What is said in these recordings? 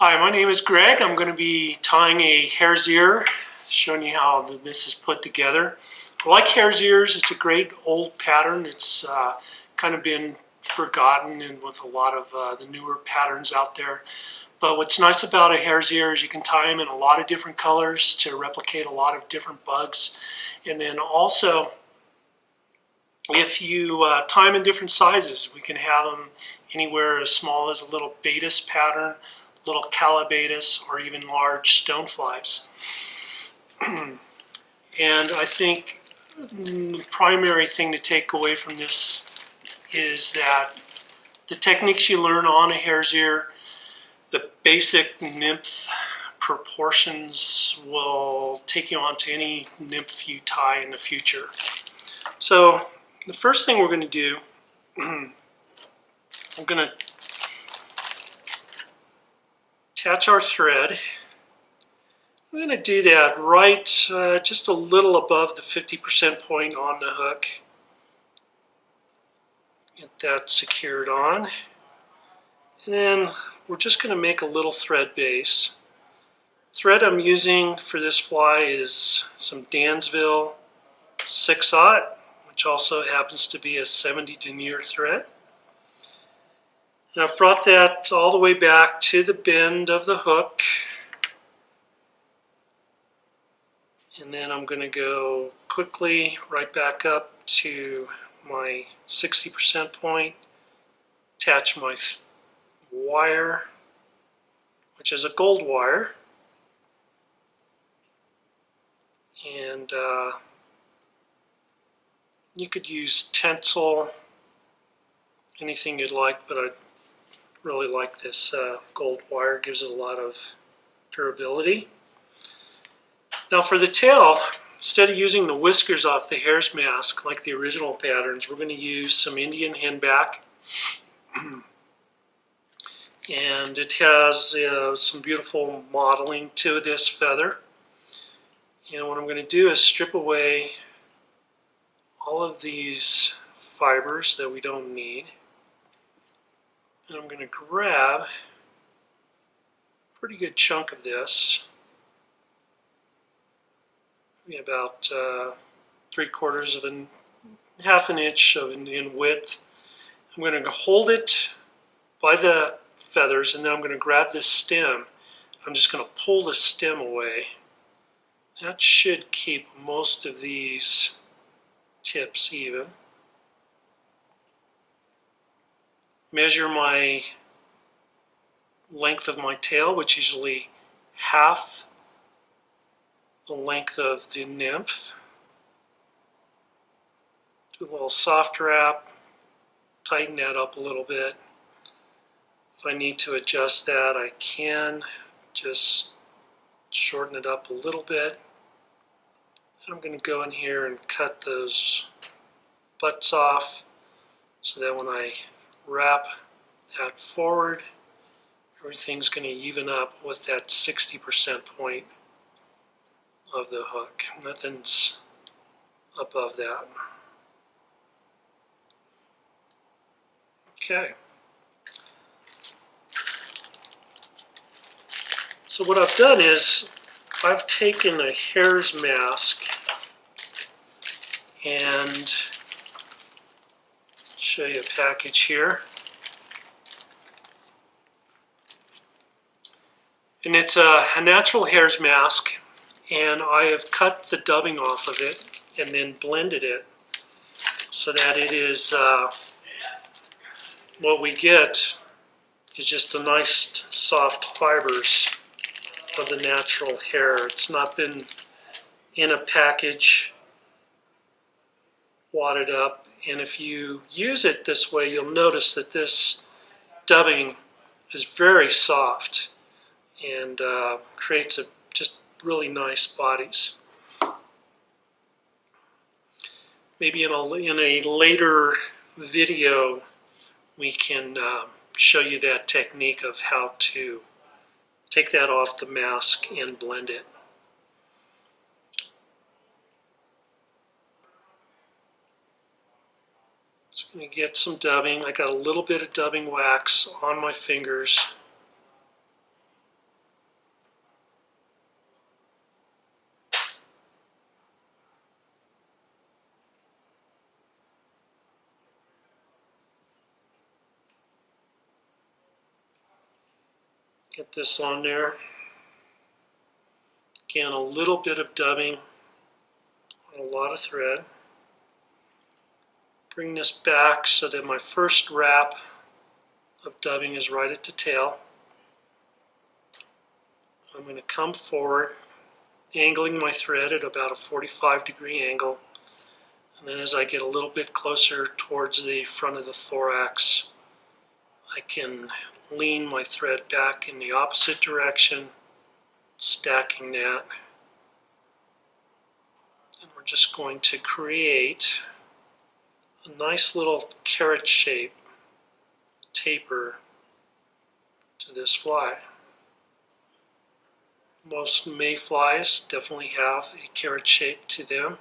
Hi, my name is Greg. I'm going to be tying a hare's ear, showing you how this is put together. I like hare's ears. It's a great old pattern. It's kind of been forgotten and with a lot of the newer patterns out there. But what's nice about a hare's ear is you can tie them in a lot of different colors to replicate a lot of different bugs. And then also, if you tie them in different sizes, we can have them anywhere as small as a little Batis pattern, little calabatus, or even large stoneflies. And I think the primary thing to take away from this is that the techniques you learn on a hare's ear, the basic nymph proportions, will take you on to any nymph you tie in the future. So the first thing we're going to do, I'm going to attach our thread. I'm going to do that right just a little above the 50% point on the hook. Get that secured on. And then we're just going to make a little thread base. Thread I'm using for this fly is some Dansville 6/0, which also happens to be a 70 denier thread. And I've brought that all the way back to the bend of the hook. And then I'm going to go quickly right back up to my 60% point, attach my wire, which is a gold wire. And you could use tencel, anything you'd like, but I really like this gold wire. It gives it a lot of durability. Now for the tail, instead of using the whiskers off the hare's mask like the original patterns, we're going to use some Indian henback. And it has some beautiful modeling to this feather. And what I'm going to do is strip away all of these fibers that we don't need. And I'm going to grab a pretty good chunk of this, maybe about 3/4 of half an inch in width. I'm going to hold it by the feathers, and then I'm going to grab this stem. I'm just going to pull the stem away. That should keep most of these tips even. Measure my length of my tail, which is usually half the length of the nymph. Do a little soft wrap, tighten that up a little bit. If I need to adjust that, I can just shorten it up a little bit. I'm going to go in here and cut those butts off so that when I wrap that forward, everything's going to even up with that 60% point of the hook. Nothing's above that. Okay. So what I've done is I've taken a hare's mask and show you a package here. And it's a natural hare's mask, and I have cut the dubbing off of it and then blended it so that it is what we get is just the nice soft fibers of the natural hair. It's not been in a package wadded up, and if you use it this way, you'll notice that this dubbing is very soft and creates just really nice bodies. Maybe in a later video we can show you that technique of how to take that off the mask and blend it. So I'm going to get some dubbing. I got a little bit of dubbing wax on my fingers. Get this on there. Again, a little bit of dubbing on a lot of thread. Bring this back so that my first wrap of dubbing is right at the tail. I'm going to come forward, angling my thread at about a 45-degree angle. And then as I get a little bit closer towards the front of the thorax, I can lean my thread back in the opposite direction, stacking that. And we're just going to create a nice little carrot shape taper to this fly. Most mayflies definitely have a carrot shape to them.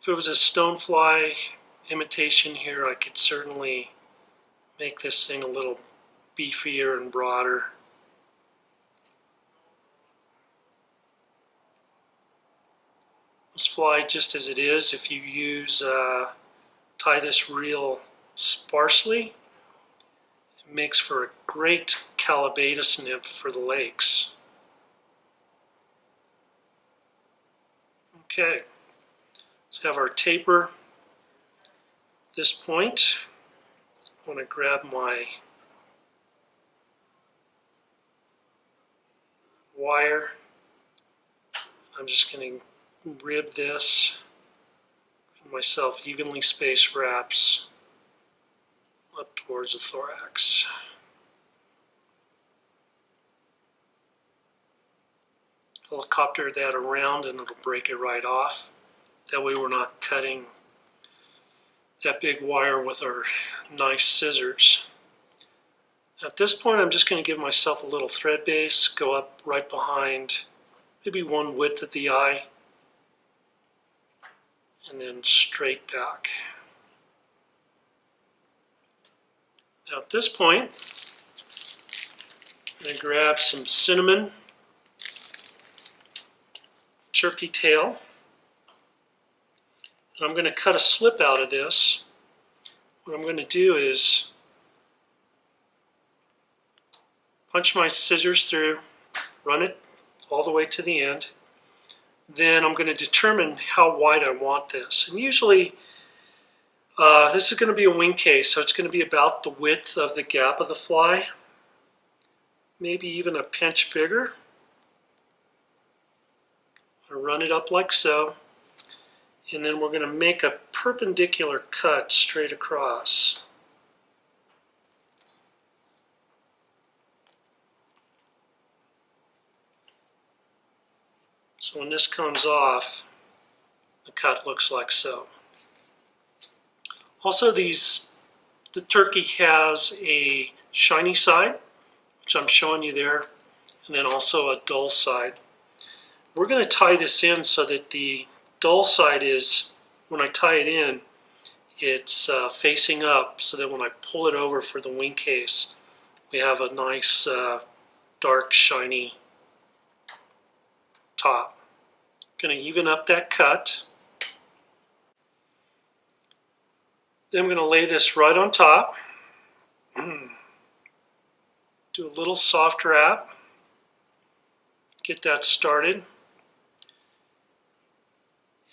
If it was a stonefly imitation here, I could certainly make this thing a little beefier and broader. This fly, just as it is, if you use tie this real sparsely, it makes for a great calabatus nymph for the lakes. Okay, let's have our taper. At this point, I want to grab my wire. I'm just going to rib this, give myself evenly spaced wraps up towards the thorax. Helicopter that around and it'll break it right off. That way we're not cutting that big wire with our nice scissors. At this point, I'm just going to give myself a little thread base, go up right behind maybe one width of the eye, and then straight back. Now at this point, I'm going to grab some cinnamon turkey tail. I'm going to cut a slip out of this. What I'm going to do is punch my scissors through, run it all the way to the end. Then I'm going to determine how wide I want this. And usually this is going to be a wing case, so it's going to be about the width of the gap of the fly, maybe even a pinch bigger. I'll run it up like so, and then we're going to make a perpendicular cut straight across. So when this comes off, the cut looks like so. Also, the turkey has a shiny side, which I'm showing you there, and then also a dull side. We're going to tie this in so that the dull side is, when I tie it in, it's facing up, so that when I pull it over for the wing case, we have a nice dark shiny top. Going to even up that cut. Then I'm going to lay this right on top. Do a little soft wrap. Get that started.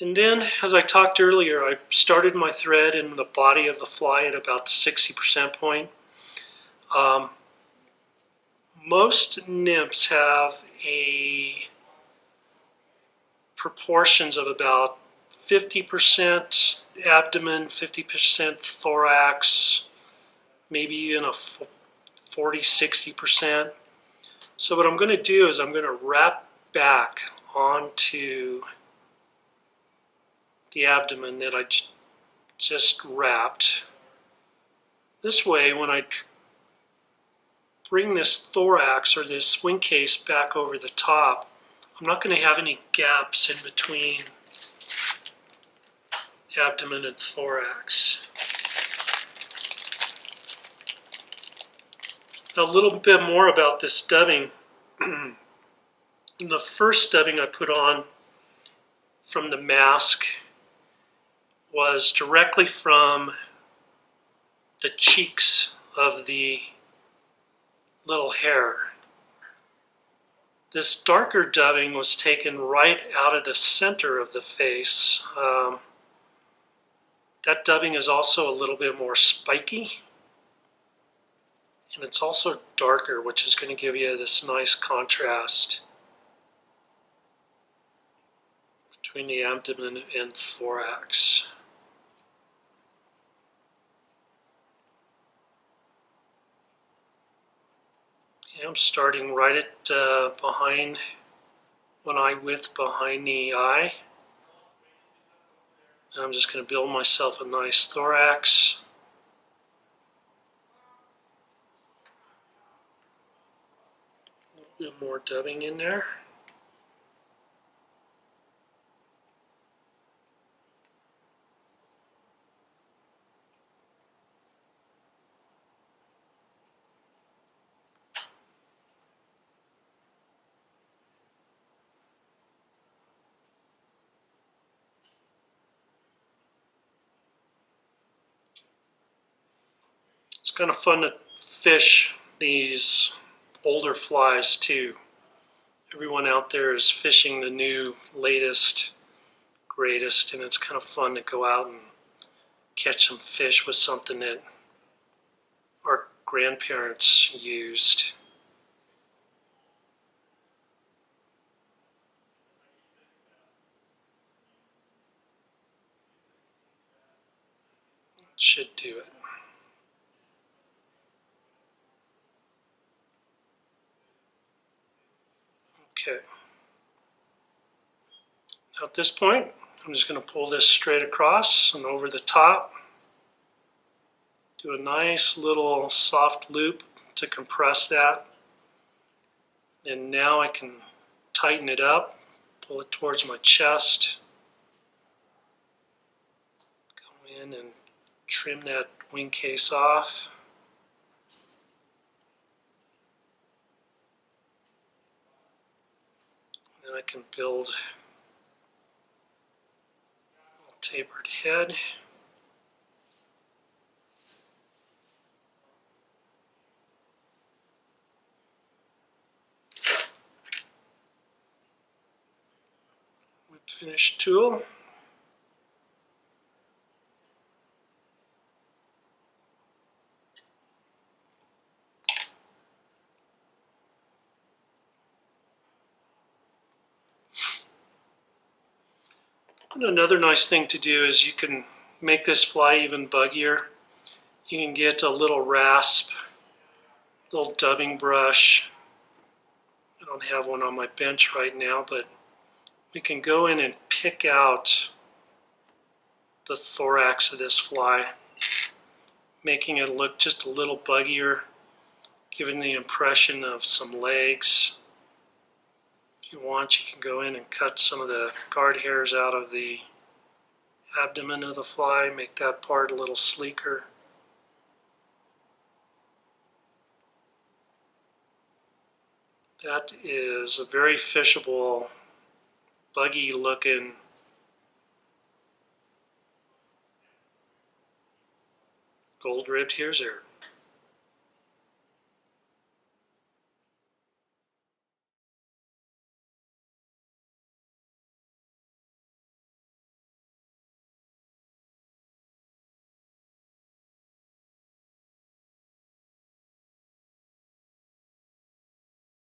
And then, as I talked earlier, I started my thread in the body of the fly at about the 60% point. Most nymphs have a proportions of about 50% abdomen, 50% thorax, maybe even a 40-60%. So what I'm going to do is I'm going to wrap back onto the abdomen that I just wrapped. This way, when I bring this thorax or this wing case back over the top, I'm not going to have any gaps in between abdomen and thorax. A little bit more about this dubbing. The first dubbing I put on from the mask was directly from the cheeks of the little hair. This darker dubbing was taken right out of the center of the face. That dubbing is also a little bit more spiky, and it's also darker, which is going to give you this nice contrast between the abdomen and thorax. Okay, I'm starting right at behind one eye width behind the eye. And I'm just going to build myself a nice thorax. A little bit more dubbing in there. It's kind of fun to fish these older flies too. Everyone out there is fishing the new, latest, greatest, and it's kind of fun to go out and catch some fish with something that our grandparents used. Should do it. Okay. Now at this point, I'm just going to pull this straight across and over the top. Do a nice little soft loop to compress that. And now I can tighten it up, pull it towards my chest. Go in and trim that wing case off. And I can build a tapered head. Whip finish tool. And another nice thing to do is you can make this fly even buggier. You can get a little rasp, little dubbing brush. I don't have one on my bench right now, but we can go in and pick out the thorax of this fly, making it look just a little buggier, giving the impression of some legs. If you want, you can go in and cut some of the guard hairs out of the abdomen of the fly, make that part a little sleeker. That is a very fishable, buggy looking gold-ribbed Hare.